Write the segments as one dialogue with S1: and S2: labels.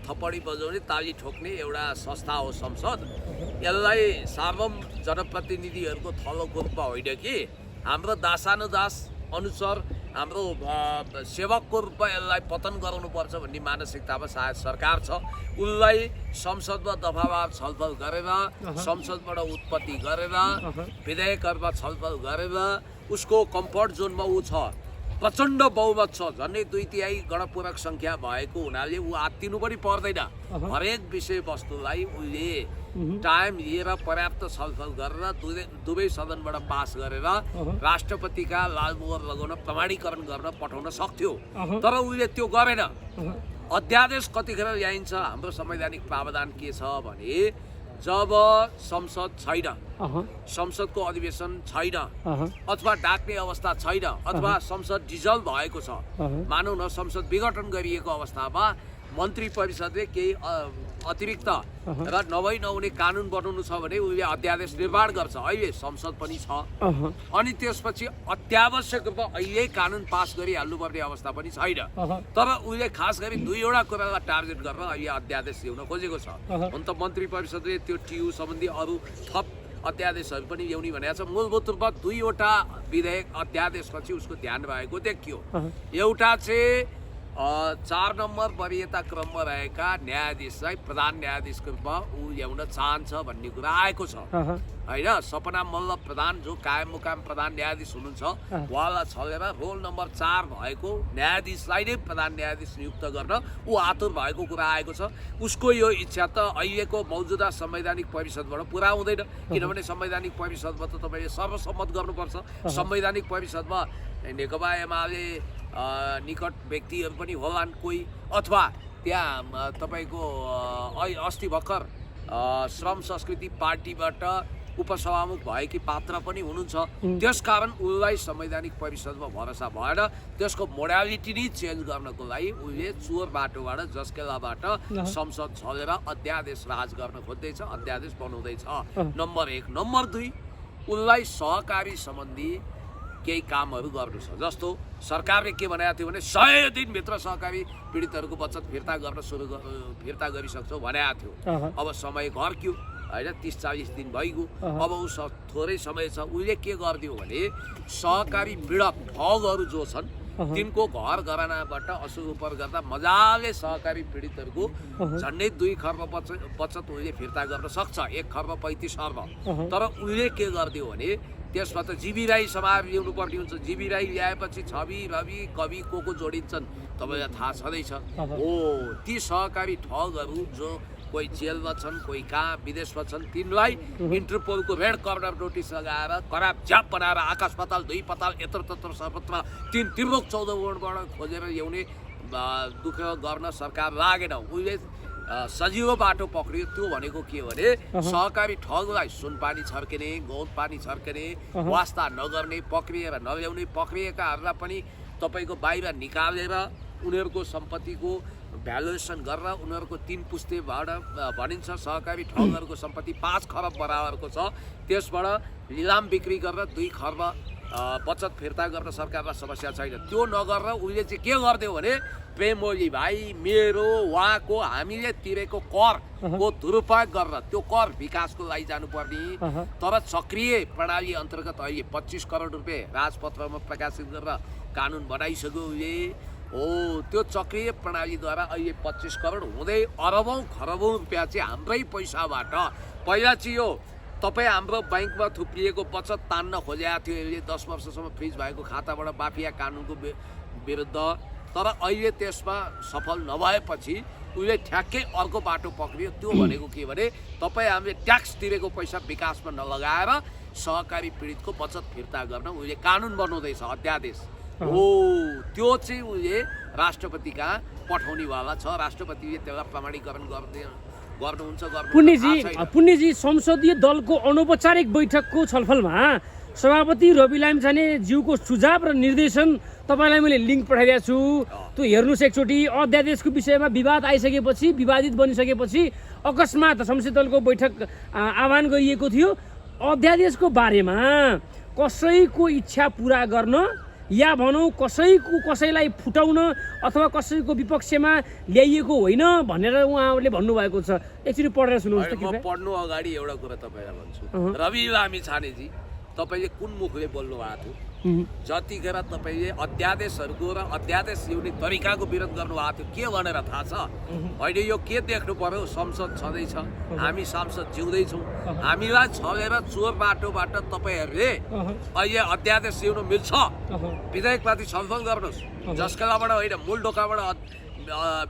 S1: थप्पडी बजाउने ताली ठोक्ने एउटा संस्था हो संसद। यसलाई सार्वम जनप्रतिनिधिहरूको थलोको रूपमा होइन कि हाम्रो दासानुदास अनुसार हाम्रो सेवकको रूपमा यसलाई पतन गराउनुपर्छ भन्ने मानसिकतामा सायद सरकार छ। उसलाई संसदमा दफावार छलफल गरेर, संसदबाट उत्पत्ति गरेर, विधेयकहरूमा छलफल गरेर उसको कम्फर्ट जोनमा ऊ छ। प्रचण्ड बहुमत छ, झन्डै 2/3 गणपूरक सङ्ख्या भएको हुनाले ऊ आत्तिनु पनि पर्दैन। हरेक विषयवस्तुलाई उसले टाइम लिएर पर्याप्त छलफल गरेर दुवै सदनबाट पास गरेर राष्ट्रपतिका लालमोहर लगाउन प्रमाणीकरण गर्न पठाउन सक्थ्यो। तर उसले त्यो गरेन। अध्यादेश कतिखेर ल्याइन्छ? हाम्रो संवैधानिक प्रावधान के छ भने जब संसद छैन, संसदको अधिवेशन छैन, अथवा डाक्ने अवस्था छैन, अथवा संसद डिजल्भ भएको छ, मानौ न संसद विघटन गरिएको अवस्थामा मन्त्री परिषदले केही अतिरिक्त र नहुने कानुन बनाउनु छ भने उसले अध्यादेश निर्माण गर्छ। अहिले संसद पनि छ। अनि त्यसपछि अत्यावश्यक रूपमा अहिले कानुन पास गरिहाल्नुपर्ने अवस्था पनि छैन। तर उसले खास गरी 2वटा कुरालाई टार्गेट गरेर अहिले अध्यादेश ल्याउन खोजेको छ। हुन त मन्त्री परिषदले त्यो टियु सम्बन्धी अरू थप अध्यादेशहरू पनि ल्याउने भनेको छ। मूलभूत रूपमा 2वटा विधेयक अध्यादेशपछि उसको ध्यान भएको देखियो। एउटा चाहिँ 4 नम्बर वरियता क्रममा रहेका न्यायाधीशलाई प्रधान न्यायाधीशको रूपमा ऊ ल्याउन चाहन्छ भन्ने कुरा आएको छ होइन। सपना मल्ल प्रधान जो कायम मुकाम प्रधान न्यायाधीश हुनुहुन्छ, उहाँलाई छलेर रोल नम्बर 4 भएको न्यायाधीशलाई नै प्रधान न्यायाधीश नियुक्त गर्न ऊ आतुर भएको कुरा आएको छ। उसको यो इच्छा त अहिलेको मौजुदा संवैधानिक परिषदबाट पुरा हुँदैन, किनभने संवैधानिक परिषदमा त तपाईँले सर्वसम्मत गर्नुपर्छ। संवैधानिक परिषदमा नेकपा एमाले निकट व्यक्तिहरू पनि होलान् कोही, अथवा त्यहाँ तपाईँको अस्ति भर्खर श्रम संस्कृति पार्टीबाट उपसभामुख भएकी पात्र पनि हुनुहुन्छ। त्यसकारण उसलाई संवैधानिक परिषदमा भरोसा भएन। त्यसको मोडालिटी नै चेन्ज गर्नको लागि उसले चोर बाटोबाट जस्केलाबाट संसद छलेर अध्यादेश राज गर्न खोज्दैछ, अध्यादेश बनाउँदैछ। नम्बर 1। नम्बर 2, उसलाई सहकारी सम्बन्धी केही कामहरू गर्नु छ। जस्तो सरकारले के भनेको थियो भने 100 दिनभित्र सहकारी पीडितहरूको बचत फिर्ता गरिसक्छौँ भनेको थियो। अब समय घर्क्यो होइन, 30-40 दिन भइगयो। अब उस थोरै समय छ। उसले के गरिदियो भने सहकारी पीडक ठगहरू जो छन् तिनको घर घरानाबाट असुरूपर गर्दा मजाले सहकारी पीडितहरूको झन्डै 2 खर्ब बचत उसले फिर्ता गर्न सक्छ। 1 खर्ब 35 अर्ब। तर उसले के गरिदियो भने त्यसमा त जीवी राई समाज ल्याउनु पर्ने हुन्छ। जीवी राई ल्याएपछि छवि रवि कवि को जोडिन्छन् तपाईँलाई थाहा छँदैछ। ती सहकारी ठगहरू जो कोही जेलमा छन्, कोही कहाँ विदेशमा छन्, तिनलाई इन्टरपोलको रेड कर्नर नोटिस लगाएर कराब झ्याप बनाएर आकाश पाताल 2 पाताल यत्र तत्र सर्वत्र 3 त्रिलोक 14 वर्णबाट खोजेर ल्याउने दुःख गर्न सरकार लागेन। उसले सजिलो बाटो पक्रियो। त्यो भनेको के भने सहकारी ठगलाई सुनपानी छर्किने, गौत पानी छर्किने, वास्ता नगर्ने, पक्रिएर नल्याउने, पक्रिएकाहरूलाई पनि तपाईँको बाहिर निकालेर उनीहरूको सम्पत्तिको भ्यालुएसन गरेर उनीहरूको 3 पुस्तेबाट भनिन्छ सहकारी ठगहरूको सम्पत्ति 5 खरब बराबरको छ। त्यसबाट लिलाम बिक्री गरेर 2 खर्ब बचत फिर्ता गर्न सरकारलाई समस्या छैन। त्यो नगरेर उसले चाहिँ के गरिदियो भने प्रेम ओली भाइ मेरो उहाँको हामीले तिरेको करको दुरुपयोग गरेर त्यो कर विकासको लागि जानुपर्ने। तर सक्रिय प्रणाली अन्तर्गत अहिले 25 करोड रुपियाँ राजपत्रमा प्रकाशित गरेर कानुन बनाइसक्यो उसले। त्यो चक्रीय प्रणालीद्वारा अहिले 25 करोड हुँदै अरबौँ खरबौँ रुपियाँ चाहिँ हाम्रै पैसाबाट पहिला चाहिँ यो तपाईँ हाम्रो ब्याङ्कमा थुप्रिएको बचत तान्न खोजेको थियो यसले 10 वर्षसम्म फ्रिज भएको खाताबाट माफिया कानुनको विरुद्ध। तर अहिले त्यसमा सफल नभएपछि उसले ठ्याक्कै अर्को बाटो पक्रियो। त्यो भनेको के भने तपाईँ हामीले ट्याक्स तिरेको पैसा विकासमा नलगाएर सहकारी पीडितको बचत फिर्ता गर्न उसले कानुन बनाउँदैछ, अध्यादेश। त्यो चाहिँ उसले राष्ट्रपति कहाँ पठाउनेवाला छ। राष्ट्रपतिले त्यसलाई प्रमाणीकरण गर्नुहुन्छ।
S2: पुण्यजी, संसदीय दलको अनौपचारिक बैठकको छलफलमा सभापति रवि लामिछाने ज्यूको सुझाव र निर्देशन तपाईँलाई मैले लिङ्क पठाइदिएको छु। त्यो हेर्नुहोस् एकचोटि। अध्यादेशको विषयमा विवाद आइसकेपछि, विवादित बनिसकेपछि अकस्मात संसदीय दलको बैठक आह्वान गरिएको थियो। अध्यादेशको बारेमा कसैको इच्छा पुरा गर्न या भनौँ कसैलाई फुटाउन अथवा कसैको विपक्षमा ल्याइएको होइन भनेर उहाँहरूले भन्नुभएको छ। एकचोटि पढेर सुन्नुहोस् त।
S1: म पढ्नु अगाडि एउटा कुरा तपाईँलाई भन्छु, रवि लामिछानेजी तपाईँले कुन मुखले बोल्नु भएको थियो? जतिखेर तपाईँले अध्यादेशहरूको र अध्यादेश ल्याउने तरिकाको विरोध गर्नुभएको थियो के भनेर थाहा छ? अहिले यो के देख्नु पर्यो? संसद छँदैछ, हामी सांसद जिउँदैछौँ, हामीलाई छलेर चोर बाटोबाट तपाईँहरूले अहिले अध्यादेश ल्याउनु मिल्छ? विधेयकमाथि छलफल गर्नुहोस्, जसकाबाट होइन मूल ढोकाबाट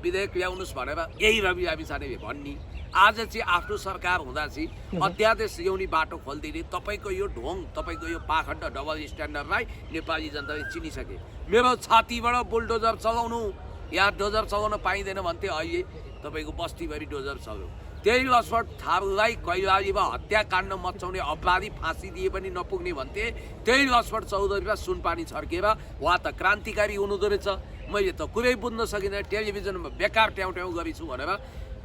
S1: विधेयक ल्याउनुहोस् भनेर यही रवि लामिछानेले भन्ने। आज चाहिँ आफ्नो सरकार हुँदा चाहिँ अध्यादेश ल्याउने बाटो खोलिदिने तपाईँको यो ढोङ, तपाईँको यो पाखण्ड डबल स्ट्यान्डर्डलाई नेपाली जनताले चिनिसके। मेरो छातीबाट बुलडोजर चलाउनु या डोजर चलाउन पाइँदैन भन्थे, अहिले तपाईँको बस्तीभरि डोजर चलाउ। त्यही लक्ष्मण थारूलाई कैलालीमा हत्याकाण्ड मचाउने अपराधी फाँसी दिए पनि नपुग्ने भन्थे, त्यही लक्ष्मण चौधरीलाई सुनपानी छर्केर उहाँ त क्रान्तिकारी हुनुहुँदो रहेछ। मैले त कुरै बुझ्न सकिनँ, टेलिभिजनमा बेकार ट्याउ ट्याउ गरेछु भनेर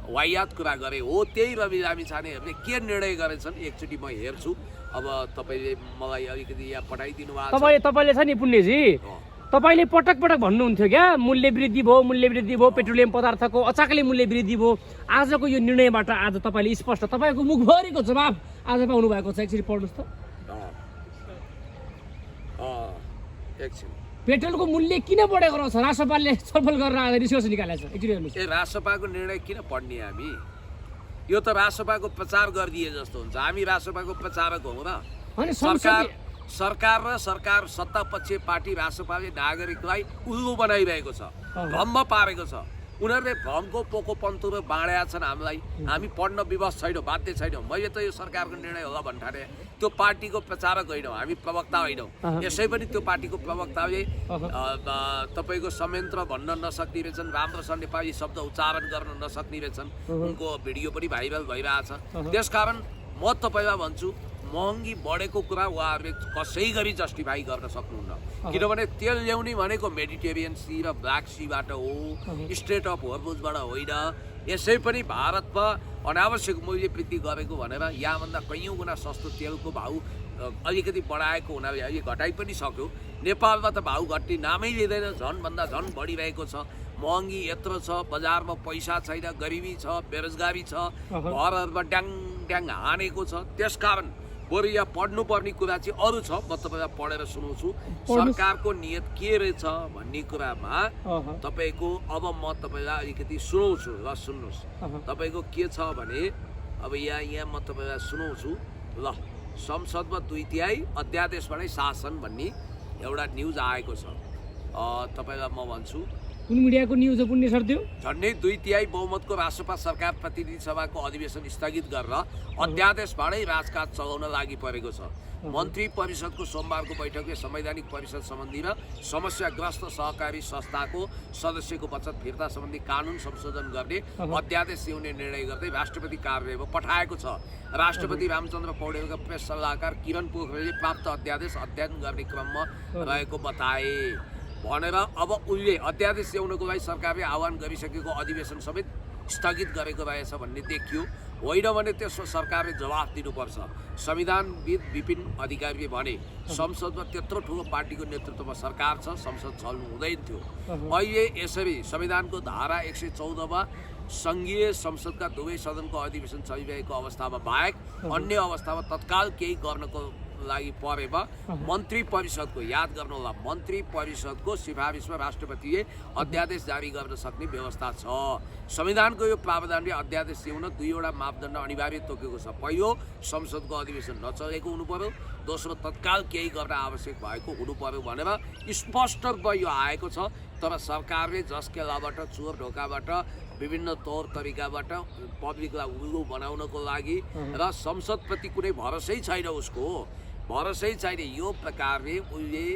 S1: वाहियात कुरा गरे हो। त्यही रवि लामिछानेहरूले के निर्णय गरेछन् एकचोटि म हेर्छु। अब तपाईँले मलाई अलिकति यहाँ पठाइदिनु भएको छ।
S2: तपाईँले छ नि पुण्यजी, तपाईँले पटक पटक भन्नुहुन्थ्यो क्या मूल्य वृद्धि भयो, पेट्रोलियम पदार्थको अचाकले मूल्य वृद्धि भयो। आजको यो निर्णयबाट आज तपाईँले स्पष्ट तपाईँको मुखभरिको जवाब आज पाउनु भएको छ। एकचोटि पढ्नुहोस् त।
S1: एकछिन,
S2: पेट्रोलको मूल्य किन बढेको रहेछ? रासपाले छलफल गरेर आज रिसोर्स निकालेको छ। एकचोटि हेर्नुहोस्।
S1: रासपाको निर्णय किन पढ्ने हामी? यो त रासपाको प्रचार गरिदिए जस्तो हुन्छ। हामी रासपाको प्रचारक हौँ र? सरकार र सरकार सत्तापक्षीय पार्टी रासपाले नागरिकलाई उल्लु बनाइरहेको छ, भ्रम पारेको छ। उनीहरूले भ्रमको पोको पन्तुरो बाँडेका छन् हामीलाई। हामी पढ्न विवश छैनौँ, बाध्य छैनौँ। मैले त यो सरकारको निर्णय होला भन्ठाने। त्यो पार्टीको प्रचारक होइनौँ, हामी प्रवक्ता होइनौँ। यसै पनि त्यो पार्टीको प्रवक्ताले तपाईँको संयन्त्र भन्न नसक्ने रहेछन्, राम्रोसँग नेपाली शब्द उच्चारण गर्न नसक्ने रहेछन्। उनको भिडियो पनि भाइरल भइरहेछ। त्यसकारण म तपाईँलाई भन्छु, महँगी बढेको कुरा उहाँहरूले कसै गरी जस्टिफाई गर्न सक्नुहुन्न। किनभने तेल ल्याउने भनेको मेडिटेरियन सी र ब्ल्याक सीबाट हो, स्ट्रेट अफ हर्मुजबाट होइन। यसै पनि भारतमा अनावश्यक मूल्य वृद्धि गरेको भनेर यहाँभन्दा कैयौँ गुणा सस्तो तेलको भाउ अलिकति बढाएको हुनाले अहिले घटाइ पनि सक्यो। नेपालमा त भाउ घट्ने नामै लिँदैन, झन्भन्दा झन् बढिरहेको छ। महँगी यत्रो छ, बजारमा पैसा छैन, गरिबी छ, बेरोजगारी छ, घरहरूमा ड्याङ ड्याङ हानेको छ। त्यसकारण बरु यहाँ पढ्नुपर्ने कुरा चाहिँ अरू छ। म तपाईँलाई पढेर सुनाउँछु सरकारको नियत के रहेछ भन्ने कुरामा। तपाईँको अब म तपाईँलाई अलिकति सुनाउँछु ल, सुन्नुहोस्। तपाईँको के छ भने अब यहाँ म तपाईँलाई सुनाउँछु ल। संसदमा 2/3 अध्यादेशबाटै शासन भन्ने एउटा न्युज आएको छ। तपाईँलाई म भन्छु
S2: कुन मिडियाको न्युज हो पुण्य सर? त्यो
S1: झन्डै 2/3 बहुमतको राष्ट्रपा सरकार प्रतिनिधि सभाको अधिवेशन स्थगित गरेर अध्यादेशबाटै राजकाज चलाउन लागि परेको छ। मन्त्री परिषदको सोमबारको बैठकले संवैधानिक परिषद सम्बन्धी र समस्याग्रस्त सहकारी संस्थाको सदस्यको बचत फिर्ता सम्बन्धी कानुन संशोधन गर्ने अध्यादेश ल्याउने निर्णय गर्दै राष्ट्रपति कार्यालयमा पठाएको छ। राष्ट्रपति रामचन्द्र पौडेलका प्रेस सल्लाहकार किरण पोखरेलले प्राप्त अध्यादेश अध्ययन गर्ने क्रममा रहेको बताए भनेर अब उनले अध्यादेश ल्याउनको लागि सरकारले आह्वान गरिसकेको अधिवेशन समेत स्थगित गरेको रहेछ भन्ने देखियो। होइन भने त्यसको सरकारले जवाफ दिनुपर्छ। संविधानविद विपिन अधिकारीले भने संसदमा त्यत्रो ठुलो पार्टीको नेतृत्वमा सरकार छ, संसद चल्नु हुँदैन थियो। अहिले यसरी संविधानको धारा 114मा सङ्घीय संसदका दुवै सदनको अधिवेशन चलिरहेको अवस्थामा बाहेक अन्य अवस्थामा तत्काल केही गर्नको लागि परेमा मन्त्री परिषदको, याद गर्नु होला, मन्त्री परिषदको सिफारिसमा राष्ट्रपतिले अध्यादेश जारी गर्न सक्ने व्यवस्था छ। संविधानको यो प्रावधानले अध्यादेश ल्याउन 2वटा मापदण्ड अनिवार्य तोकेको छ। पहिलो, संसदको अधिवेशन नचलेको हुनु पर्यो। दोस्रो, तत्काल केही गर्न आवश्यक भएको हुनु पर्यो भनेर स्पष्ट यो आएको छ। तर सरकारले जसकेलाबाट, चोर ढोकाबाट, विभिन्न तौर तरिकाबाट पब्लिकलाई उल्लु बनाउनको लागि र संसदप्रति कुनै भरोसै छैन, उसको भरोसै छैन। यो प्रकारले उसले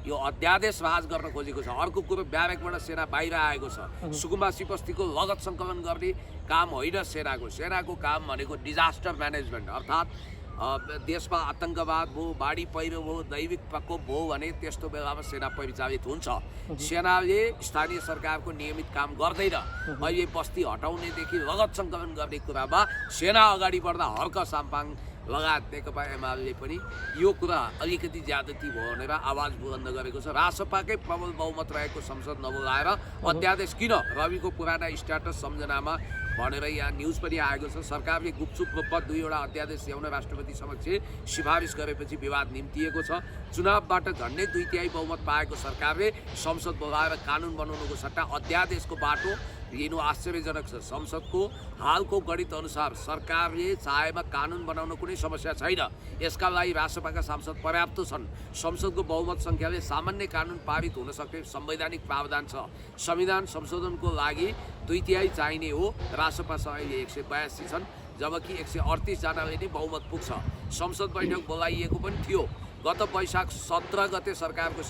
S1: यो अध्यादेश राज गर्न खोजेको छ। अर्को कुरो, ब्यारेकबाट सेना बाहिर आएको छ। सुकुम्बासी बस्तीको लगत सङ्कलन गर्ने काम होइन सेनाको। सेनाको काम भनेको डिजास्टर म्यानेजमेन्ट, अर्थात् देशमा आतङ्कवाद भयो, बाढी पहिरो भयो, दैविक प्रकोप भयो भने त्यस्तो बेलामा सेना परिचालित हुन्छ। सेनाले स्थानीय सरकारको नियमित काम गर्दैन। अहिले बस्ती हटाउनेदेखि लगत सङ्कलन गर्ने कुरामा सेना अगाडि बढ्दा हर्क साम्पाङ लगायत नेकपा एमाले पनि यो कुरा अलिकति ज्यादती भयो भनेर आवाज बुलन्द गरेको छ। रासपाकै प्रबल बहुमत रहेको संसद नबोलाएर अध्यादेश किन रविको पुराना स्ट्याटस सम्झनामा भनेर यहाँ न्युज पनि आएको छ। सरकारले गुपचुप रूपमा 2वटा अध्यादेश ल्याउन राष्ट्रपति समक्ष सिफारिस गरेपछि विवाद निम्तिएको छ। चुनावबाट झन्डै 2/3 बहुमत पाएको सरकारले संसद बोलाएर कानुन बनाउनुको सट्टा अध्यादेशको बाटो लिनु आश्चर्यजनक छ। संसदको हालको गणित अनुसार सरकारले चाहेमा कानुन बनाउन कुनै समस्या छैन। यसका लागि राष्ट्रसभाका सांसद पर्याप्त छन्। संसदको बहुमत सङ्ख्याले सामान्य कानुन पारित हुन सक्ने संवैधानिक प्रावधान छ। संविधान संशोधनको लागि 2/3 चाहिने हो। राष्ट्रसभा अहिले 182 छन्, जबकि 138 जनाले नै बहुमत पुग्छ। संसद बैठक बोलाइएको पनि थियो। गत वैशाख 17 गते सरकारको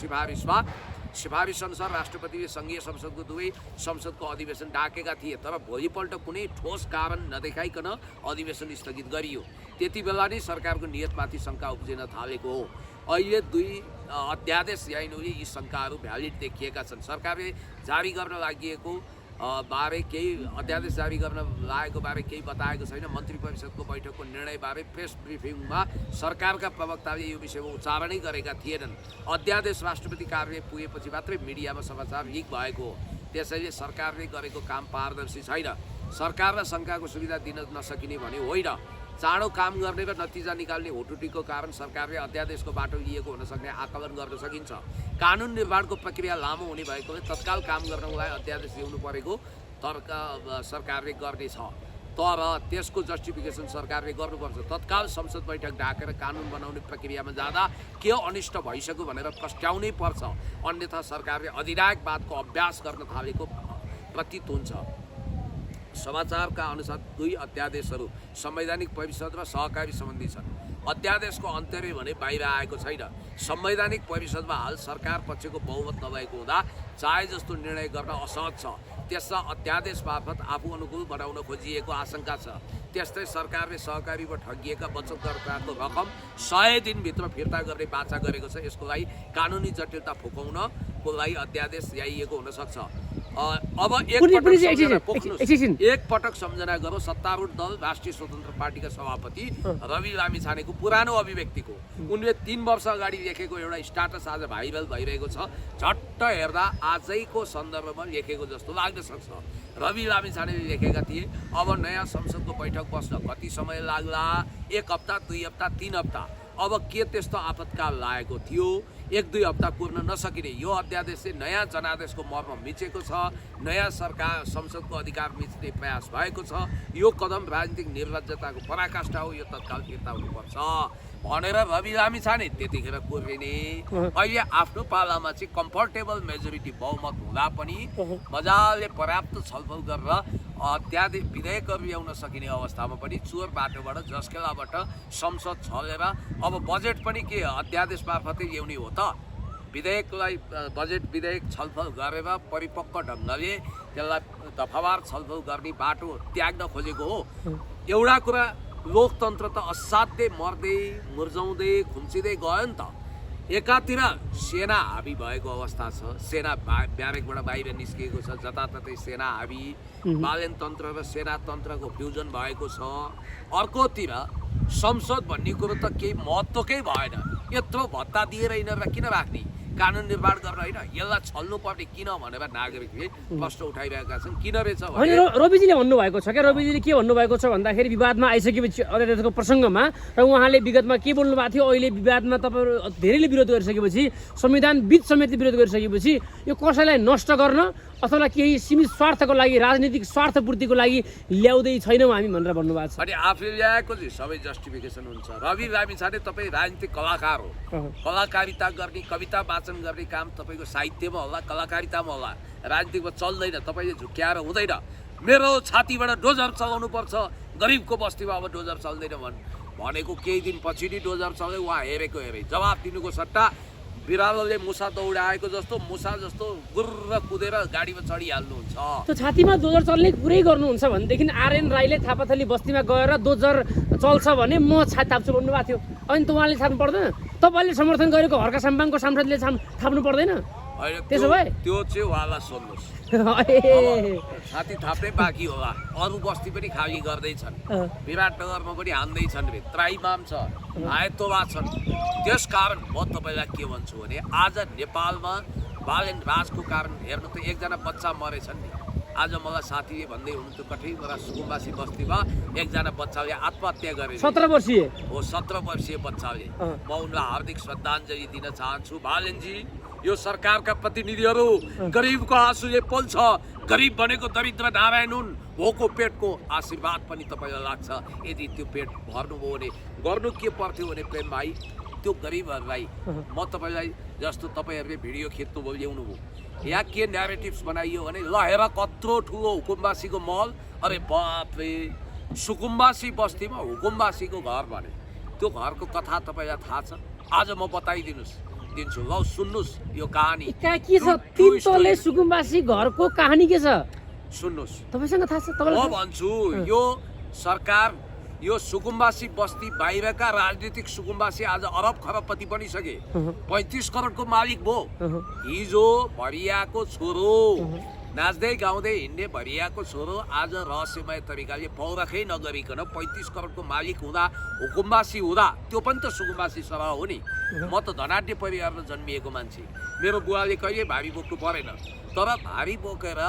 S1: सिफारिस अनुसार राष्ट्रपतिले सङ्घीय संसदको दुवै संसदको अधिवेशन डाकेका थिए, तर भोलिपल्ट कुनै ठोस कारण नदेखाइकन अधिवेशन स्थगित गरियो। त्यति बेला नै सरकारको नियतमाथि शङ्का उब्जिन थालेको हो। अहिले 2 अध्यादेश ल्याइनुले यी शङ्काहरू भ्यालिड देखिएका छन्। सरकारले जारी गर्न लागि बारे केही अध्यादेश जारी गर्न लागेको बारे केही बताएको छैन। मन्त्री परिषदको बैठकको निर्णयबारे प्रेस ब्रिफिङमा सरकारका प्रवक्ताले यो विषयमा उच्चारणै गरेका थिएनन्। अध्यादेश राष्ट्रपति कार्यालय पुगेपछि मात्रै मिडियामा समाचार लिक भएको हो। त्यसैले सरकारले गरेको काम पारदर्शी छैन। सरकारलाई शङ्काको सुविधा दिन नसकिने भने होइन। चाँडो काम गर्ने र नतिजा निकाल्ने हुटुटीको कारण सरकारले अध्यादेशको बाटो लिएको हुन सक्ने आकलन गर्न सकिन्छ। कानुन निर्माणको प्रक्रिया लामो हुने भएकोले तत्काल काम गर्नको लागि अध्यादेश ल्याउनु परेको तर्क सरकारले गर्नेछ, तर त्यसको जस्टिफिकेसन सरकारले गर्नुपर्छ। तत्काल संसद बैठक डाकेर कानुन बनाउने प्रक्रियामा जाँदा के अनिष्ट भइसक्यो भनेर प्रस्ट्याउनै पर्छ, अन्यथा सरकारले अधिनायकवादको अभ्यास गर्न थालेको प्रतीत हुन्छ। समाचारका अनुसार 2 अध्यादेशहरू संवैधानिक परिषद र सहकारी सम्बन्धी छन्। अध्यादेशको अन्तर्य भने बाहिर आएको छैन। संवैधानिक परिषदमा हाल सरकार पक्षको बहुमत नभएको हुँदा चाहे जस्तो निर्णय गर्न असहज छ। त्यसमा अध्यादेश मार्फत आफू अनुकूल बनाउन खोजिएको आशंका छ। त्यस्तै सरकारले सहकारीमा ठगिएका बचतकर्ताको रकम 100 दिनभित्र फिर्ता गर्ने बाचा गरेको छ। यसको लागि कानुनी जटिलता फुकाउनको लागि अध्यादेश ल्याइएको हुन सक्छ। अब एकपटक सम्झना गरौँ सत्तारूढ दल राष्ट्रिय स्वतन्त्र पार्टीका सभापति रवि लामिछानेको पुरानो अभिव्यक्तिको। उनले 3 वर्ष अगाडि लेखेको एउटा स्ट्याटस आज भाइरल भइरहेको छ। झट्ट हेर्दा आजैको सन्दर्भमा लेखेको जस्तो लाग्न सक्छ। रवि लामिछानेले लेखेका थिए, अब नयाँ संसदको बैठक बस्न कति समय लाग्ला? 1 हप्ता, 2 हप्ता, 3 हप्ता। अब के त्यस्तो आपतकाल लागेको थियो? 1-2 हप्ता पूर्ण नसकिने यो अध्यादेशले नयाँ जनादेशको मर्म मिचेको छ। नयाँ सरकार संसदको अधिकार मिच्ने प्रयास भएको छ। यो कदम राजनीतिक निर्लज्जताको पराकाष्ठा हो। यो तत्काल फिर्ता हुनुपर्छ भनेर रवि लामिछाने त्यतिखेर कुर्रिने। अहिले आफ्नो पालामा चाहिँ कम्फर्टेबल मेजोरिटी बहुमत हुँदा पनि मजाले पर्याप्त छलफल गरेर विधेयकहरू ल्याउन सकिने अवस्थामा पनि चोर बाटोबाट जस्केलाबाट संसद छलेर अब बजेट पनि के अध्यादेश मार्फतै ल्याउने हो त? विधेयकलाई बजेट विधेयक छलफल गरेर परिपक्व ढङ्गले त्यसलाई दफावार छलफल गर्ने बाटो त्याग्न खोजेको हो। एउटा कुरा, लोकतन्त्र त असाध्यै मर्दै मुर्झाउँदै खुम्चिँदै गयो नि त। एकातिर सेना हाबी भएको अवस्था छ। सेना ब्यारेकबाट बाहिर निस्किएको छ। जताततै सेना हाबी, बालेनतन्त्र र सेनातन्त्रको फ्युजन भएको छ। अर्कोतिर संसद भन्ने कुरो त केही महत्त्वकै भएन। यत्रो भत्ता दिएर यिनीहरूलाई किन राख्ने? कानुन निर्माण गर्न होइन, यसलाई छल्नुपर्ने किन भनेर नागरिकले प्रश्न उठाइरहेका छन्। किन रहेछ भने
S2: रविजीले भन्नुभएको छ क्या, रविजीले के भन्नुभएको छ भन्दाखेरि विवादमा आइसकेपछि अध्यादेशको प्रसङ्गमा र उहाँले विगतमा के बोल्नुभएको थियो, अहिले विवादमा तपाईँहरू धेरैले विरोध गरिसकेपछि, संविधानविद समेत विरोध गरिसकेपछि यो कसैलाई नष्ट गर्न अथवा केही सीमित स्वार्थको लागि, राजनीतिक स्वार्थपूर्तिको लागि ल्याउँदै छैनौँ हामी भनेर भन्नुभएको छ।
S1: अनि आफूले ल्याएको चाहिँ सबै जस्टिफिकेसन हुन्छ। रवि लामिछाने तपाईँ राजनीतिक कलाकार हो। कलाकारिता गर्ने, कविता वाचन गर्ने काम तपाईँको साहित्यमा होला, कलाकारितामा होला, राजनीतिकमा चल्दैन। तपाईँले झुक्क्याएर हुँदैन। मेरो छातीबाट डोजर चलाउनु पर्छ, गरिबको बस्तीमा अब डोजर चल्दैन भनेको केही दिन पछि नै डोजर चल्यो। उहाँ हेरेको हेरे जवाब दिनुको सट्टा बिरालोले मुसा दौडाएको जस्तो मुसा जस्तो गुर्र कुदेर गाडीमा चढिहाल्नुहुन्छ।
S2: त्यो छातीमा डोजर चल्ने कुरै गर्नुहुन्छ भनेदेखि आरएन राईले थापाथली बस्तीमा गएर डोजर चल्छ भने म छाती थाप्छु भन्नुभएको थियो। अनि त उहाँले थाप्नु पर्दैन? तपाईँले समर्थन गरेको हर्का साम्बाङको सांसदले थाप्नु पर्दैन?
S1: त्यसो भए त्यो चाहिँ उहाँलाई सोध्नुहोस्। छाती थाप्नै बाँकी होला अरू बस्ती पनि खाली गर्दैछन् विराटनगरमा पनि हान्दैछन् रे त्राइमाम छ आयतोला छन् त्यसकारण म तपाईँलाई के भन्छु भने आज नेपालमा बाल एन्ड राजको कारण हेर्नु त एकजना बच्चा मरेछन् नि आज मलाई साथीले भन्दै हुनुहुन्थ्यो कठैबाट सुकुम्बासी बस्तीमा एकजना बच्चाले आत्महत्या गरे
S2: 17 वर्षीय
S1: हो 17 वर्षीय बच्चाले म उनलाई हार्दिक श्रद्धाञ्जली दिन चाहन्छु बालेनजी यो सरकारका प्रतिनिधिहरू गरिबको आँसुले पोल्छ गरिब भनेको दरिद्र नारायण हुन् भोको पेटको आशीर्वाद पनि तपाईँलाई लाग्छ यदि त्यो पेट भर्नुभयो भने गर्नु के पर्थ्यो भने प्रेम भाइ त्यो गरिबहरूलाई म तपाईँलाई जस्तो तपाईँहरूले भिडियो खिच्नुभयो ल्याउनुभयो यहाँ के न्यारेटिभ्स बनाइयो भने ल हेर कत्रो ठुलो हुकुमबासीको महल अरे बापरे सुकुम्बासी बस्तीमा हुकुमबासीको घर भने त्यो घरको कथा तपाईँलाई थाहा छ आज म दिन्छु ल सुन्नुहोस् यो कहानी
S2: के छ 3 तले सुकुम्बासी घरको कहानी के छ
S1: सुन्नुहोस्
S2: तपाईसँग थाहा छ
S1: म भन्छु यो सरकार यो सुकुम्बासी बस्ती बाहिरका राजनीतिक सुकुम्बासी आज अरब खरबपति बनिसके 35 करोडको मालिक भयो हिजो भरियाको छोरो नाच्दै गाउँदै हिँड्ने भरियाको छोरो आज रहस्यमय तरिकाले पौरखै नगरिकन 35 करोडको मालिक हुँदा हुकुमबासी हुँदा त्यो पनि त सुकुम्बासी सरह हो नि म त धनाढ्य परिवारमा जन्मिएको मान्छे मेरो बुवाले कहिले भारी बोक्नु परेन तर भारी बोकेर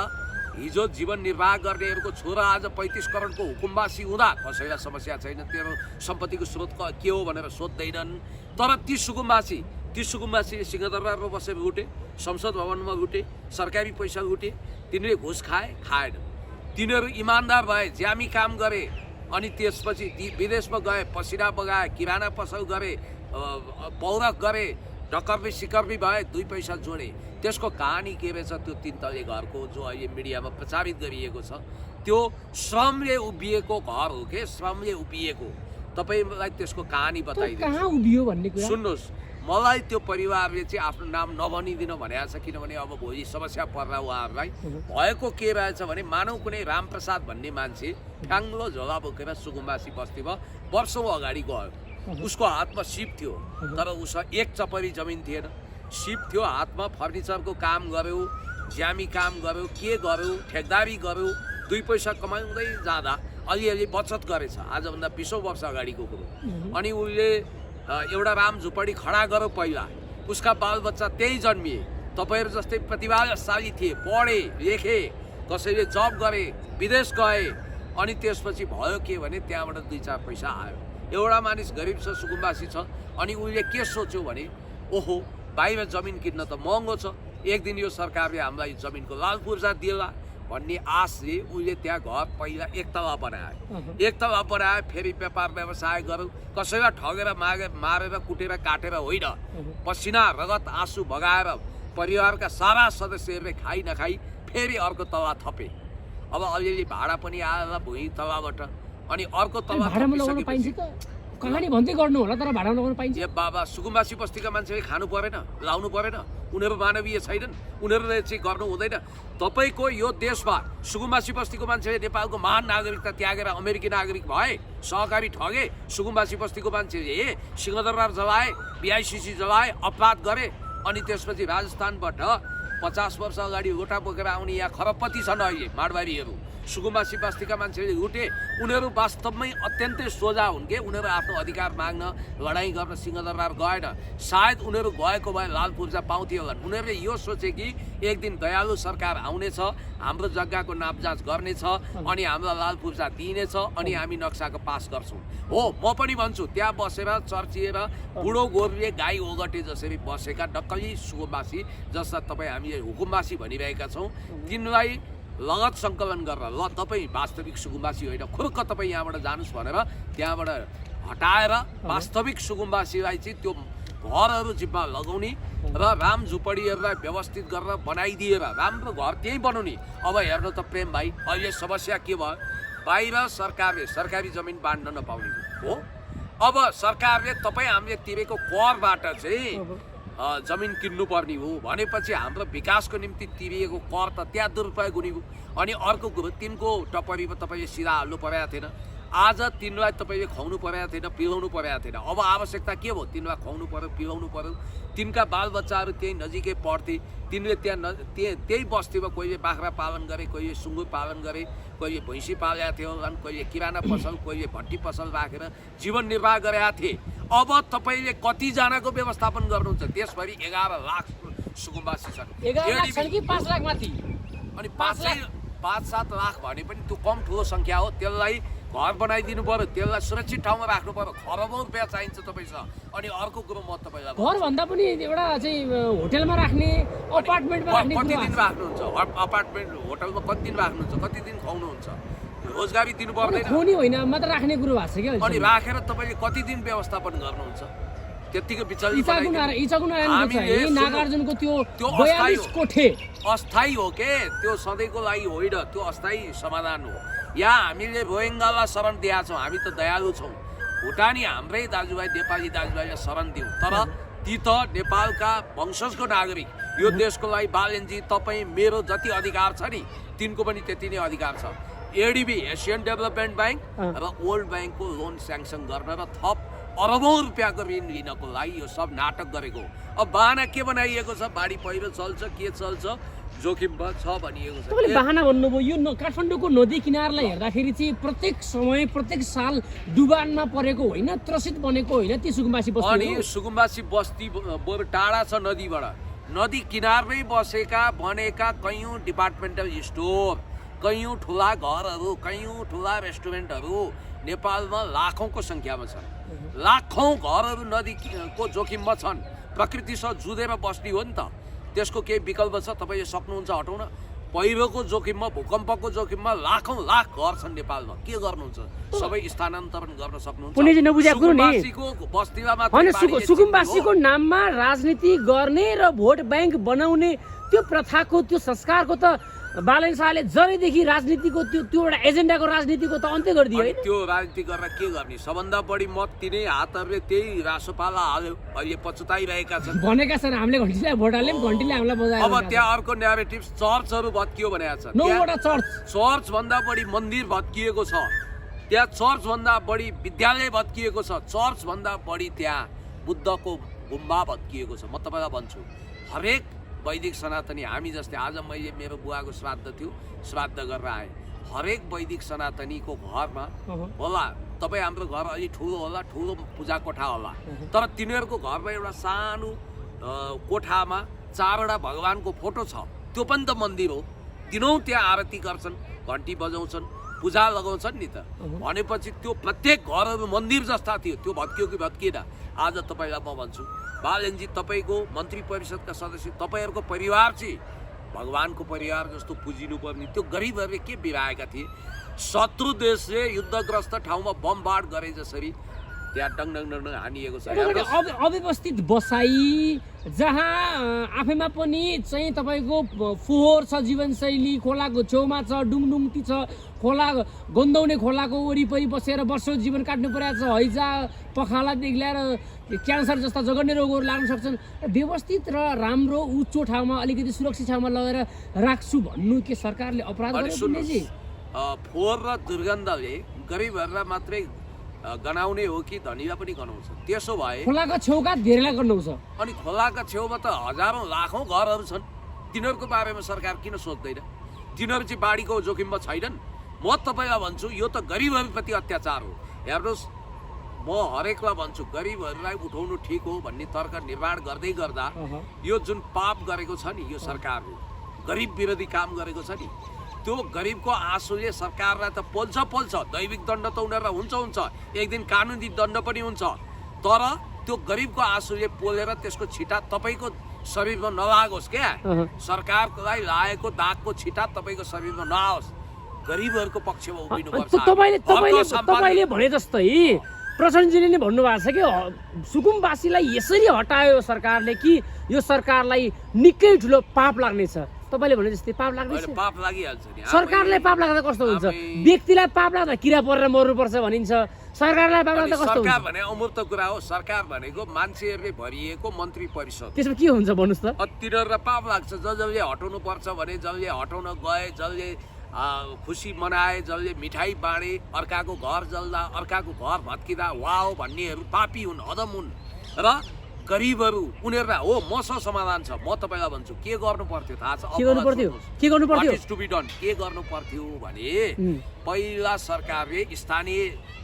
S1: हिजो जीवन निर्वाह गर्नेहरूको छोरा आज 35 करोडको हुकुमबासी हुँदा कसैलाई समस्या छैन तेरो सम्पत्तिको स्रोत के हो भनेर सोध्दैनन् तर ती सुकुम्बासीले सिंहदरबारमा बसेर लुटे संसद भवनमा लुटे सरकारी पैसा लुटे तिनीहरूले घुस खाएन तिनीहरू इमान्दार भए ज्यामी काम गरे अनि त्यसपछि विदेशमा गए पसिना बगाए किराना पसल गरे पौरख गरे डकर्बी सिकर्बी भए 2 पैसा जोडे त्यसको कहानी के रहेछ त्यो 3 तले घरको जो अहिले मिडियामा प्रचारित गरिएको छ त्यो श्रमले उभिएको घर हो के श्रमले उभिएको तपाईलाई त्यसको कहानी बताइदिन्छु
S2: कहाँ उभियो भन्ने कुरा
S1: सुन्नुहोस् मलाई त्यो परिवारले चाहिँ आफ्नो नाम नभनिदिन भनेको छ किनभने अब भोलि समस्या पर्ला उहाँहरूलाई भएको के रहेछ भने मानव कुनै रामप्रसाद भन्ने मान्छे फ्याङ्लो झोला बोकेर सुकुम्बासी बस्तीमा वर्षौँ अगाडि गयो उसको हातमा सिप थियो तर उसको 1 चपरी जमिन थिएन सिप थियो हातमा फर्निचरको काम गर्यो ज्यामी काम गर्यो के गर्यो ठेकदारी गर्यो 2 पैसा कमाउँदै जाँदा अलिअलि बचत गरेछ आजभन्दा 20 वर्ष अगाडिको कुरो अनि उसले एउटा राम झुपडी खडा गर्यो पहिला उसका बालबच्चा त्यही जन्मिए तपाईँहरू जस्तै प्रतिभाशाली थिए पढे लेखे कसैले जब गरे विदेश गए अनि त्यसपछि भयो के भने त्यहाँबाट 2-4 पैसा आयो एउटा मानिस गरिब छ सुकुम्बासी छ अनि उसले के सोच्यो भने ओहो बाहिर जमिन किन्न त महँगो छ एक दिन यो सरकारले हामीलाई जमिनको लाल पूर्जा दिएला भन्ने आशले उसले त्यहाँ घर पहिला 1 तला बनायो 1 तला बनायो फेरि व्यापार व्यवसाय गर्यो कसैलाई ठगेर मारेर कुटेर काटेर होइन पसिना रगत आँसु भगाएर परिवारका सारा सदस्यहरूले खाइ नखाइ फेरि अर्को तला थपे अब अलिअलि भाडा पनि आएर भुइँ तलाबाट अनि अर्को तला
S2: कहानी भन्दै गर्नु होला तर भाडा लगाउन पाइन्छ
S1: ए बाबा सुकुम्बासी बस्तीका मान्छेले खानु परेन लाउनु परेन उनीहरू मानवीय छैनन् उनीहरूले चाहिँ गर्नु हुँदैन तपाईको यो देशमा सुकुम्बासी बस्तीको मान्छेले नेपालको महान नागरिकता त्यागेर अमेरिकी नागरिक भए सहकारी ठगे सुकुम्बासी बस्तीको मान्छेले सिंहदरबार जलाए बीआईसीसी जलाए अपराध गरे अनि त्यसपछि राजस्थानबाट 50 वर्ष अगाडि गोटा बोकेर आउने यहाँ खरबपति छन् अहिले माडवारीहरू सुकुम्बासी बस्तीका मान्छेले लुटे उनीहरू वास्तवमै अत्यन्तै सोझा हुन् के उनीहरू आफ्नो अधिकार माग्न लडाइँ गर्न सिंहदरबार गएन सायद उनीहरू गएको भए लाल पूर्जा पाउँथे होला उनीहरूले यो सोचे कि एक दिन दयालु सरकार आउनेछ हाम्रो जग्गाको नापजाँच गर्नेछ अनि हामीलाई लाल पूर्जा दिइनेछ अनि हामी नक्साको पास गर्छौँ हो म पनि भन्छु त्यहाँ बसेर चर्चिएर बुढो गोरुले गाई ओगटे जसरी बसेका डक्कली सुकुम्बासी जसलाई तपाईँ हामीले हुकुमबासी भनिरहेका छौँ तिनलाई लगत सङ्कलन गरेर ल तपाईँ वास्तविक सुकुम्बासी होइन खुर्क तपाईँ यहाँबाट जानुहोस् भनेर त्यहाँबाट हटाएर वास्तविक सुकुम्बासीलाई चाहिँ त्यो घरहरू जिम्मा लगाउने र राम झुपडीहरूलाई व्यवस्थित गरेर बनाइदिएर राम्रो घर त्यही बनाउने अब हेर्नु त प्रेम भाइ अहिले समस्या के भयो बाहिर सरकारले सरकारी जमिन बाँड्न नपाउने हो अब सरकारले तपाईँ हामीले तिरेको करबाट चाहिँ जमिन किन्नुपर्ने हो भनेपछि हाम्रो विकासको निम्ति तिरिएको कर त त्यहाँ दुरुपयोग हुने हो अनि अर्को कुरो तिनको टपरीमा तपाईँले सिधा हाल्नु परेको थिएन आज तिनलाई तपाईँले खुवाउनु परेको थिएन, पिलाउनु परेको थिएन। अब आवश्यकता के भयो? तिनलाई खुवाउनु पर्यो, पिलाउनु पर्यो। तिनका बालबच्चाहरू त्यही नजिकै पढ्थे, तिनले त्यही बस्तीमा कोहीले बाख्रा पालन गरे, कोहीले सुँगुर पालन गरे, कोहीले भैँसी पालेका थियो, अनि कोहीले किराना पसल, कोहीले भट्टी पसल राखेर जीवन निर्वाह गरेका थिए। अब तपाईँले कतिजनाको व्यवस्थापन गर्नुहुन्छ? देशभरि 11 लाख सुकुम्बासी छन्।
S2: 11 लाख छन् कि 5 लाख माथि?
S1: अनि 5-7 लाख भने पनि त्यो कम ठुलो सङ्ख्या हो। त्यसलाई घर बनाइदिनु पर्यो, त्यसलाई सुरक्षित ठाउँमा राख्नु पर्यो। खरबौँ रुपियाँ चाहिन्छ तपाईँसँग। अनि अर्को कुरो म तपाईँलाई
S2: घर भन्दा पनि एउटा चाहिँ होटलमा राख्ने, अपार्टमेन्टमा राख्ने
S1: कति
S2: कुरा
S1: दिन राख्नुहुन्छ? अपार्टमेन्ट होटलमा कति दिन राख्नुहुन्छ? कति दिन खुवाउनुहुन्छ? रोजगारी दिनु पर्दैन?
S2: खुवाउने होइन, मात्र राख्ने कुरो भएको छ क्या।
S1: अनि राखेर तपाईँले कति दिन व्यवस्थापन गर्नुहुन्छ? त्यतिको विचलित
S2: नागार्जुनको त्यो 42 कोठे
S1: अस्थायी हो के? त्यो सधैँको लागि होइन, त्यो अस्थायी समाधान हो। यहाँ हामीले रोहिङ्गालाई शरण दिएका छौँ, हामी त दयालु छौँ। भुटानी हाम्रै दाजुभाइ, नेपाली दाजुभाइलाई शरण दिउँ, तर ती त नेपालका वंशजको नागरिक। यो देशको लागि बालेनजी, तपाईँ मेरो जति अधिकार छ नि, तिनको पनि त्यति नै अधिकार छ। एडिबी एसियन डेभलपमेन्ट ब्याङ्क र वर्ल्ड ब्याङ्कको लोन स्याङ्सन गर्न र थप अरबौँ रुपियाँको ऋण लिनको लागि यो सब नाटक गरेको। अब बाहना के बनाइएको छ? बाढी पहिरो चल्छ, के चल्छ, जोखिम छ भनिएको छ।
S2: तपाईँले बाहना भन्नुभयो। यो काठमाडौँको नदी किनारलाई हेर्दाखेरि चाहिँ प्रत्येक समय, प्रत्येक साल डुबानमा परेको होइन, त्रसित बनेको होइन ती सुकुम्बासी बस्ती।
S1: अनि सुकुम्बासी बस्ती बरु टाढा छ नदीबाट। नदी किनारमै बसेका बनेका कैयौँ डिपार्टमेन्टल स्टोर, कैयौँ ठुला घरहरू, कैयौँ ठुला रेस्टुरेन्टहरू नेपालमा लाखौँको सङ्ख्यामा छन्। लाखौँ घरहरू नदीको जोखिममा छन्। प्रकृतिसँग जुधेर बस्ने हो नि त, त्यसको केही विकल्प छ? तपाईँले सक्नुहुन्छ हटाउन? पहिरोको जोखिममा, भूकम्पको जोखिममा लाखौँ लाख घर छन् नेपालमा। के गर्नुहुन्छ? सबै स्थानान्तरण गर्न सक्नुहुन्छ?
S2: सुकुम्बासीको नाममा राजनीति गर्ने र भोट ब्याङ्क बनाउने त्यो प्रथाको, त्यो संस्कारको त बालन शाहले जबैदेखि राजनीतिको त्यो एउटा एजेन्डाको राजनीतिको त अन्त्य गरिदियो।
S1: त्यो राजनीति गरेर के गर्ने? सबभन्दा बढी मत तिनै हातहरूले त्यही रासोपाला हाल्यो, अहिले पछुताइरहेका छन्।
S2: भनेका छन् हामीले घन्टीलाई भोट हाल्यौँ, घन्टीले हामीलाई बजायो।
S1: अब त्यहाँ अर्को न्यारेटिभ, चर्चहरू भत्कियो भनेको छ।
S2: 9वटा
S1: चर्च भन्दा बढी मन्दिर भत्किएको छ त्यहाँ। चर्च भन्दा बढी विद्यालय भत्किएको छ। चर्च भन्दा बढी त्यहाँ बुद्धको गुम्बा भत्किएको छ। म तपाईँलाई भन्छु, हरेक वैदिक सनातनी, हामी जस्तै आज मैले मेरो बुवाको श्राद्ध थियो, श्राद्ध गरेर आएँ। हरेक वैदिक सनातनीको घरमा होला, तपाईँ हाम्रो घर अलि ठुलो होला, ठुलो पूजा कोठा होला, तर तिनीहरूको घरमा एउटा सानो कोठामा 4वटा भगवानको फोटो छ। त्यो पनि त मन्दिर हो। दिनौँ त्यहाँ आरती गर्छन्, घन्टी बजाउँछन्, पूजा लगाउँछन् नि त। भनेपछि त्यो प्रत्येक घरहरू मन्दिर जस्ता थियो। त्यो भत्कियो कि भत्किएन? आज तपाईँलाई म भन्छु, बालेनजी, तपाईँको मन्त्री परिषदका सदस्य, तपाईँहरूको परिवार चाहिँ भगवानको परिवार जस्तो पुजिनु पर्ने। त्यो गरिबहरूले के बिराएका थिए? शत्रु देशले युद्धग्रस्त ठाउँमा बमबाड गरे जसरी त्यहाँ डङ हानिएको छ।
S2: अव्यवस्थित बसाई, जहाँ आफैमा पनि चाहिँ तपाईँको फोहोर छ, जीवनशैली खोलाको छेउमा छ, डुङडुङ्टी छ, खोला गन्दाउने खोलाको वरिपरि बसेर वर्षौँ जीवन काट्नु परेको छ। हैजा, पखालादेखि लिएर क्यान्सर जस्ता जघन्य रोगहरू लाग्न सक्छन्। व्यवस्थित र राम्रो उच्च ठाउँमा, अलिकति सुरक्षित ठाउँमा लगेर राख्छु भन्नु के सरकारले अपराध गर्छ?
S1: फोहोर र दुर्गन्धले गरिबहरूलाई मात्रै गनाउने हो कि धनीलाई पनि गनाउँछ? त्यसो भए
S2: खोलाको छेउका धेरैलाई गनाउँछ।
S1: अनि खोलाका छेउमा त हजारौँ लाखौँ घरहरू छन्। तिनीहरूको बारेमा सरकार किन सोच्दैन? तिनीहरू चाहिँ बाढीको जोखिममा छैनन्? म तपाईँलाई भन्छु, यो त गरिबहरूप्रति अत्याचार हो। हेर्नुहोस्, म हरेकलाई भन्छु, गरिबहरूलाई उठाउनु ठिक हो भन्ने तर्क निर्माण गर्दै गर्दा यो जुन पाप गरेको छ नि यो सरकारले, गरिब विरोधी काम गरेको छ नि, त्यो गरिबको आँसुले सरकारलाई त पोल्छ। दैविक दण्ड त उनीहरूलाई हुन्छ, एक दिन कानुनी दण्ड पनि हुन्छ, तर त्यो गरिबको आँसुले पोलेर त्यसको छिटा तपाईँको शरीरमा नलागोस्। क्या सरकारलाई लागेको दागको छिटा तपाईँको शरीरमा नआओस्। गरिबहरूको पक्षमा उभिनुपर्छ।
S2: तपाईँले भने जस्तै प्रचण्डजीले नै भन्नुभएको छ कि सुकुम्बासीलाई यसरी हटायो सरकारले कि यो सरकारलाई निकै ठुलो पाप लाग्नेछ। तपाईँले भने जस्तै पाप लाग्दैछ?
S1: पाप लागिहाल्छ नि।
S2: सरकारलाई पाप लाग्दा कस्तो हुन्छ? व्यक्तिलाई पाप लाग्दा किरा परेर मर्नुपर्छ भनिन्छ, सरकारलाई पाप लाग्दा कस्तो हुन्छ?
S1: सरकार भने अमूर्त कुरा हो। सरकार भनेको मान्छेहरूले भरिएको मन्त्री परिषद।
S2: त्यसमा के हुन्छ भन्नुहोस् त?
S1: तिनीहरूलाई पाप लाग्छ। जसले हटाउनु पर्छ भने, जसले हटाउन गए, जसले खुसी मनाए, जसले मिठाई बाँडे, अर्काको घर जल्दा, अर्काको घर भत्किँदा वाओ भन्नेहरू पापी हुन्, अदम हुन्। र गरिबहरू उनीहरूलाई हो मसँग समाधान छ। म तपाईँलाई भन्छु के गर्नु पर्थ्यो थाहा छ?
S2: के गर्नु पर्थ्यो? के गर्नु पर्थ्यो?
S1: What is to be done? के गर्नु पर्थ्यो भने पहिला सरकारले स्थानीय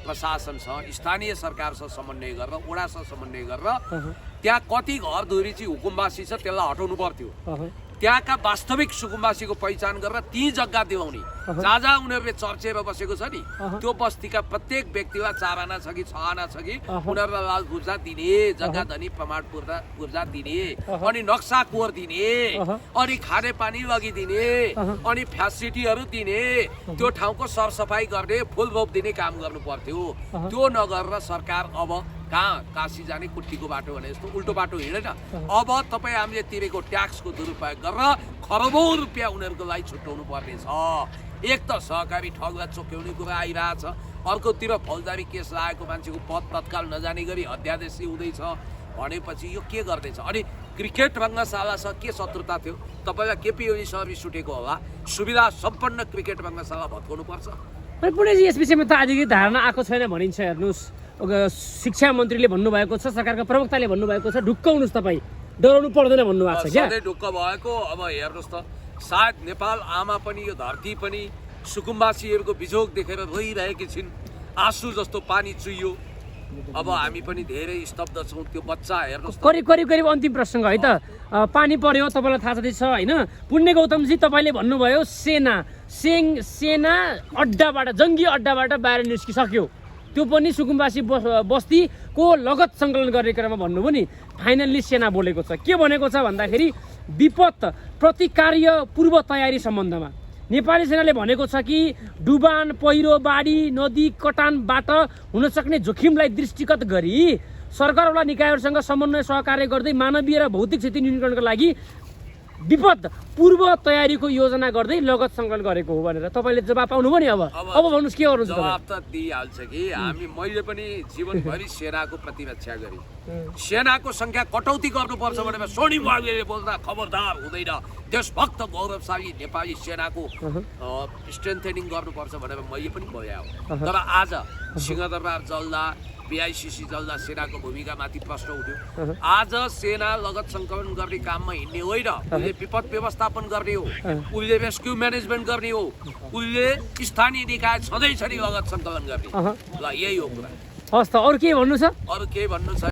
S1: प्रशासनसँग, स्थानीय सरकारसँग समन्वय गरेर, वडासँग समन्वय गरेर त्यहाँ कति घर धुरी चाहिँ हुकुमवासी छ त्यसलाई हटाउनु पर्थ्यो। त्यहाँका वास्तविक सुकुम्बासीको पहिचान गरेर ती जग्गा दिलाउने, जहाँ जहाँ उनीहरूले चर्चेर बसेको छ नि त्यो बस्तीका प्रत्येक व्यक्तिलाई 4 आना छ कि 6 आना छ कि उनीहरूलाई लाल पूर्जा दिने, जग्गा धनी प्रमाण पूर्जा दिने, अनि नक्सा कोर दिने, अनि खाने पानी लगिदिने, अनि फ्यासिलिटीहरू दिने, त्यो ठाउँको सरसफाइ गर्ने, फुल रोप दिने काम गर्नु पर्थ्यो। त्यो नगरेर सरकार अब कहाँ काशी जाने कुट्टीको बाटो भने जस्तो उल्टो बाटो हिँडेन। अब तपाईँ हामीले तिरेको ट्याक्सको दुरुपयोग गरेर खरबौँ रुपियाँ उनीहरूको लागि छुट्याउनु पर्ने छ। एक त सहकारी ठगलाई चोक्याउने कुरा आइरहेछ, अर्कोतिर फौजदारी केस लागेको मान्छेको पद तत्काल नजाने गरी अध्यादेशी हुँदैछ भनेपछि यो के गर्दैछ? अनि क्रिकेट रङ्गशालासँग के शत्रुता थियो? तपाईँलाई केपी ओली सर रिस उठेको होला, सुविधा सम्पन्न क्रिकेट रङ्गशाला भत्काउनु पर्छ।
S2: पुण्यजी यस विषयमा त आजकै धारणा आएको छैन भनिन्छ। हेर्नुहोस्, शिक्षा मन्त्रीले भन्नुभएको छ, सरकारका प्रवक्ताले भन्नुभएको छ, ढुक्क हुनुहोस् तपाईँ, डराउनु पर्दैन भन्नुभएको छ क्या।
S1: सधैँ ढुक्क भएको। अब हेर्नुहोस् त, सायद नेपाल आमा पनि यो धरती पनि सुकुम्बासीहरूको बिजोग देखेर रोइरहेकी छिन्, आँसु जस्तो पानी चुइयो। अब हामी पनि धेरै स्तब्ध छौँ। त्यो बच्चा हेर्नुहोस्,
S2: करिब अन्तिम प्रसङ्ग है त, पानी पर्यो तपाईँलाई थाहा छँदैछ होइन? पुण्य गौतमजी तपाईँले भन्नुभयो सेना अड्डाबाट, जङ्गी अड्डाबाट बाहिर निस्किसक्यो, त्यो पनि सुकुम्बासी बस्तीको लगत सङ्कलन गर्ने क्रममा भन्नुभयो नि। फाइनल्ली सेना बोलेको छ, के भनेको छ भन्दाखेरि विपद प्रतिकार्य पूर्व तयारी सम्बन्धमा नेपाली सेनाले भनेको छ कि डुबान, पहिरो, बाढी, नदी कटानबाट हुन सक्ने जोखिमलाई दृष्टिगत गरी सरकारवाला निकायहरूसँग समन्वय सहकार्य गर्दै मानवीय र भौतिक क्षति न्यूनीकरणको लागि विपद पूर्व तयारीको योजना गर्दै लगत सङ्कलन गरेको हो भनेर तपाईँले जवाब पाउनुभयो नि। अब भन्नुहोस् के गर्नुहुन्छ?
S1: जवाब त दिइहाल्छ कि मैले पनि जीवनभरि सेनाको प्रतिरक्षा गरेँ। सेनाको सङ्ख्या कटौती गर्नुपर्छ भनेर स्वर्णिम बाबुले बोल्दा खबरदार हुँदैन। देशभक्त गौरवशाली नेपाली सेनाको स्ट्रेन्थेनिङ गर्नुपर्छ भनेर मैले पनि बोले हो। तर आज सिंहदरबार जल्दा, BICC जल्दा सेनाको भूमिकामाथि प्रश्न उठ्यो। आज सेना लगत सङ्कलन गर्ने काममा हिँड्ने होइन, उसले विपद व्यवस्थापन गर्ने हो, उसले रेस्क्यु म्यानेजमेन्ट गर्ने हो, उसले स्थानीय निकाय छँदैछ नि लगत सङ्कलन गर्ने। ल यही हो कुरा।
S2: हस् त, अरू के भन्नु छ?
S1: अरू केही भन्नु छ?